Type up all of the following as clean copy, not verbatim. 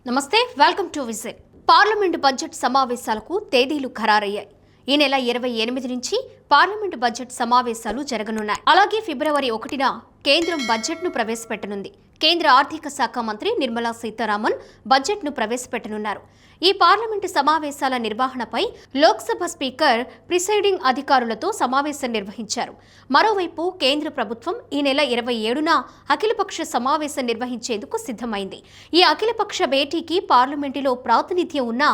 నమస్తే, welcome to visit. Parliament budget సమావేశాలకు తేదీలు ఖరారయ్యాయి. ఈ నెల 28 నుంచి పార్లమెంటు బడ్జెట్ సమావేశాలు జరగనున్నాయి. అలాగే ఫిబ్రవరి 1న కేంద్రం బడ్జెట్ను ప్రవేశపెట్టనుంది. కేంద్ర ఆర్థిక శాఖ మంత్రి నిర్మలా సీతారామన్ బడ్జెట్ను ప్రవేశపెట్టనున్నారు. ఈ పార్లమెంటు సమావేశాల నిర్వహణపై లోక్సభ స్పీకర్ ప్రిసైడింగ్ అధికారులతో సమావేశం నిర్వహించారు. మరోవైపు కేంద్ర ప్రభుత్వం ఈ నెల 27న అఖిలపక్ష సమావేశం నిర్వహించేందుకు సిద్ధమైంది. ఈ అఖిలపక్ష భేటీకి పార్లమెంటులో ప్రాతినిధ్యం ఉన్న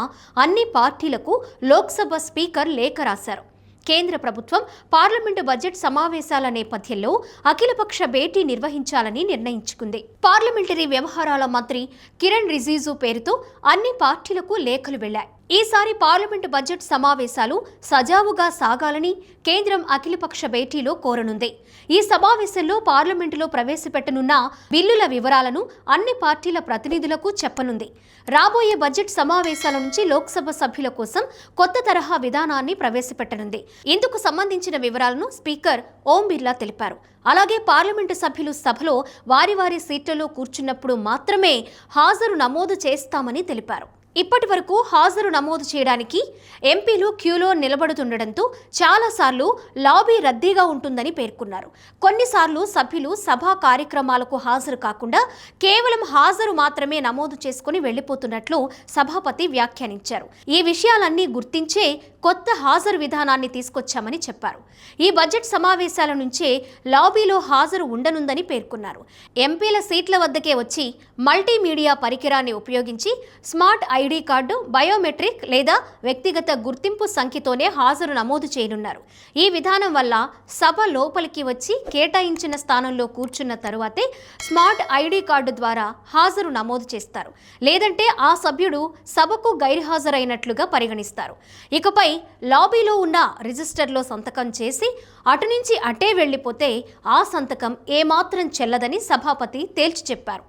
అన్ని పార్టీలకు లోక్సభ స్పీకర్ లేఖ రాశారు. కేంద్ర ప్రభుత్వం పార్లమెంటు బడ్జెట్ సమావేశాల నేపథ్యంలో అఖిలపక్ష భేటీ నిర్వహించాలని నిర్ణయించుకుంది. పార్లమెంటరీ వ్యవహారాల మంత్రి కిరణ్ రిజిజు పేరుతో అన్ని పార్టీలకు లేఖలు వెళ్లాయి. ఈసారి పార్లమెంటు బడ్జెట్ సమావేశాలు సజావుగా సాగాలని కేంద్రం అఖిలపక్ష భేటీలో కోరనుంది. ఈ సమావేశంలో పార్లమెంటులో ప్రవేశపెట్టనున్న బిల్లుల వివరాలను అన్ని పార్టీల ప్రతినిధులకు చెప్పనుంది. రాబోయే బడ్జెట్ సమావేశాల నుంచి లోక్సభ సభ్యుల కోసం కొత్త తరహా విధానాన్ని ప్రవేశపెట్టనుంది. ఇందుకు సంబంధించిన వివరాలను స్పీకర్ ఓం బిర్లా తెలిపారు. అలాగే పార్లమెంటు సభ్యులు సభలో వారి వారి సీట్లలో కూర్చున్నప్పుడు మాత్రమే హాజరు నమోదు చేస్తామని తెలిపారు. ఇప్పటి వరకు హాజరు నమోదు చేయడానికి ఎంపీలు క్యూలో నిలబడుతుండటంతో చాలాసార్లు లాబీ రద్దీగా ఉంటుందని పేర్కొన్నారు. కొన్నిసార్లు సభ్యులు సభా కార్యక్రమాలకు హాజరు కాకుండా కేవలం హాజరు మాత్రమే నమోదు చేసుకుని వెళ్లిపోతున్నట్లు సభాపతి వ్యాఖ్యానించారు. ఈ విషయాలన్నీ గుర్తించే కొత్త హాజరు విధానాన్ని తీసుకొచ్చామని చెప్పారు. ఈ బడ్జెట్ సమావేశాల నుంచే లాబీలో హాజరు ఉండనుందని పేర్కొన్నారు. ఎంపీల సీట్ల వద్దకే వచ్చి మల్టీమీడియా పరికరాన్ని ఉపయోగించి స్మార్ట్ ఐడి కార్డు, బయోమెట్రిక్ లేదా వ్యక్తిగత గుర్తింపు సంఖ్యతోనే హాజరు నమోదు చేయనున్నారు. ఈ విధానం వల్ల సభ లోపలికి వచ్చి కేటాయించిన స్థానంలో కూర్చున్న తరువాతే స్మార్ట్ ఐడి కార్డు ద్వారా హాజరు నమోదు చేస్తారు. లేదంటే ఆ సభ్యుడు సభకు గైర్హాజరైనట్లుగా పరిగణిస్తారు. ఇకపై లాబీలో ఉన్న రిజిస్టర్లో సంతకం చేసి అటు నుంచి అటే వెళ్లిపోతే ఆ సంతకం ఏమాత్రం చెల్లదని సభాపతి తేల్చి చెప్పారు.